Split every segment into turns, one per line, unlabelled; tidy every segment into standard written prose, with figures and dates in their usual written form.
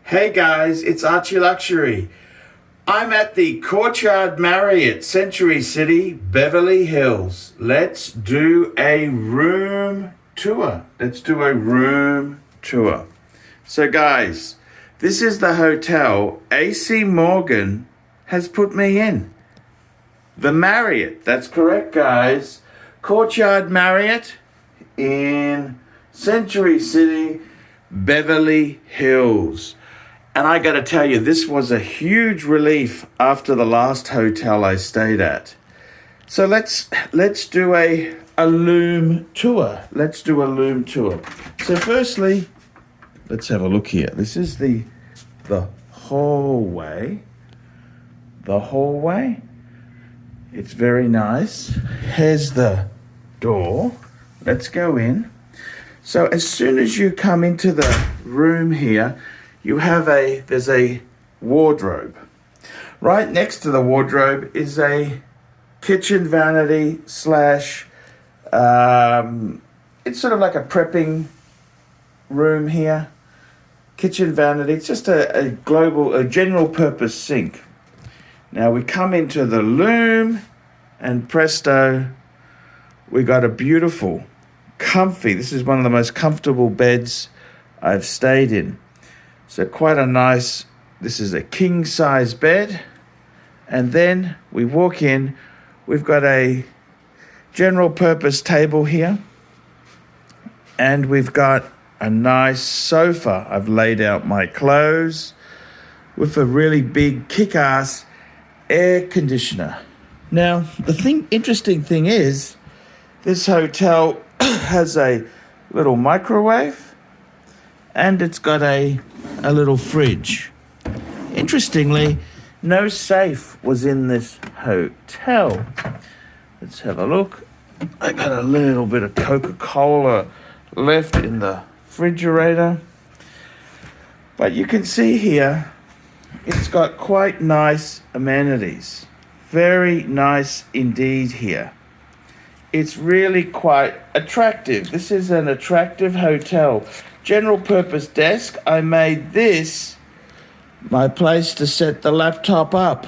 Hey guys, it's ARCHIELUXURY. I'm at the Courtyard Marriott, Century City, Beverly Hills. Let's do a room tour. So guys, this is the hotel AC Morgan has put me in. The Marriott, that's correct guys. Courtyard Marriott in Century City, Beverly Hills. And I got to tell you, this was a huge relief after the last hotel I stayed at. So let's do a room tour. So firstly, let's have a look here. This is the hallway. It's very nice. Here's the door. Let's go in. So as soon as you come into the room here, there's a wardrobe. Right next to the wardrobe is a kitchen vanity slash, it's sort of like a prepping room here. Kitchen vanity, it's just a general purpose sink. Now we come into the loom and presto, we got a beautiful, comfy, this is one of the most comfortable beds I've stayed in. So this is a king size bed. And then we walk in, we've got a general purpose table here. And we've got a nice sofa. I've laid out my clothes with a really big kick-ass air conditioner. Now, interesting thing is, this hotel has a little microwave and it's got a little fridge. Interestingly, no safe was in this hotel. Let's have a look. I got a little bit of Coca-Cola left in the refrigerator. But you can see here, it's got quite nice amenities. Very nice indeed here. It's really quite attractive. This is an attractive hotel. General purpose desk. I made this my place to set the laptop up.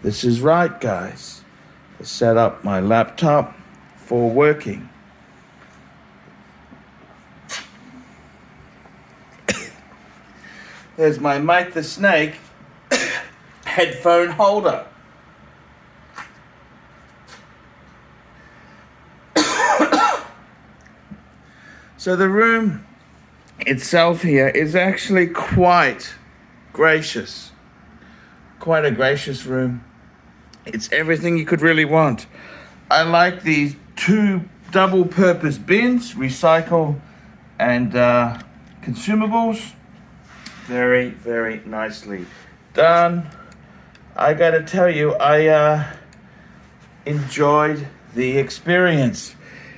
This is right, guys. I set up my laptop for working. There's my Mike the Snake headphone holder. So the room itself here is actually quite gracious. Quite a gracious room. It's everything you could really want. I like these 2 double purpose bins, recycle and consumables. Very, very nicely done. I gotta tell you, I enjoyed the experience.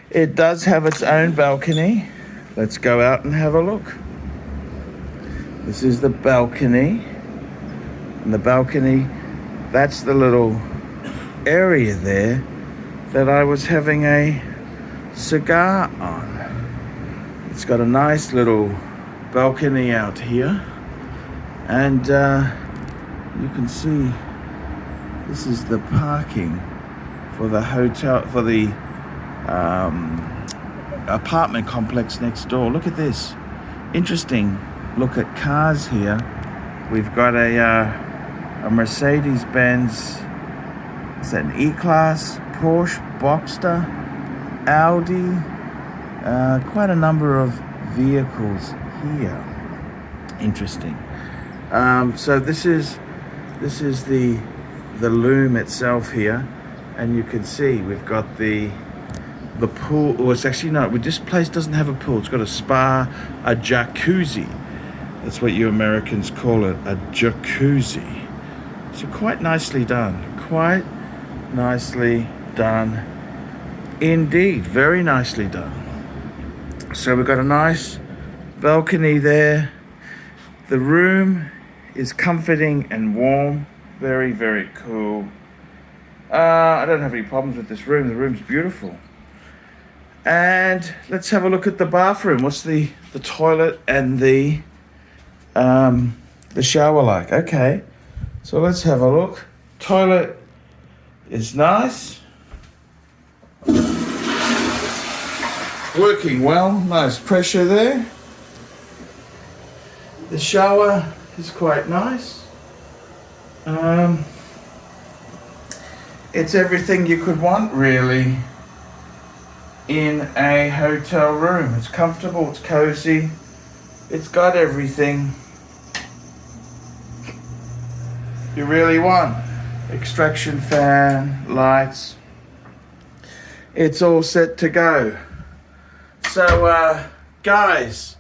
It does have its own balcony. Let's go out and have a look. This is the balcony. And the balcony, that's the little area there that I was having a cigar on. It's got a nice little balcony out here. And you can see this is the parking for the hotel, for the apartment complex next door. Look at this. Interesting look at cars here. We've got a Mercedes-Benz, is that an E-Class, Porsche, Boxster, Audi, quite a number of vehicles here. Interesting. So this is the loom itself here, and you can see we've got the pool. Or it's actually not. This place doesn't have a pool. It's got a spa, a jacuzzi. That's what you Americans call it, a jacuzzi. So quite nicely done. Quite nicely done indeed. Very nicely done. So we've got a nice balcony there. The room is comforting and warm. Very, very cool. I don't have any problems with this room. The room's beautiful. And let's have a look at the bathroom. What's the toilet and the the shower like? Okay, so let's have a look. Toilet is nice. Working well, nice pressure there. The shower is quite nice. It's everything you could want really in a hotel room. It's comfortable, it's cozy, it's got everything you really want. Extraction fan, lights, it's all set to go. So guys,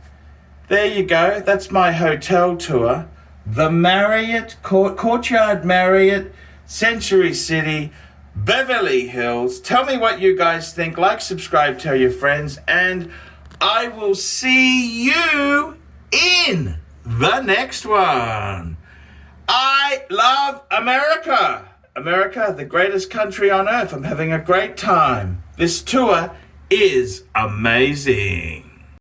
there you go, that's my hotel tour. The Marriott, Courtyard Marriott, Century City, Beverly Hills. Tell me what you guys think. Like, subscribe, tell your friends, and I will see you in the next one. I love America. America, the greatest country on earth. I'm having a great time. This tour is amazing.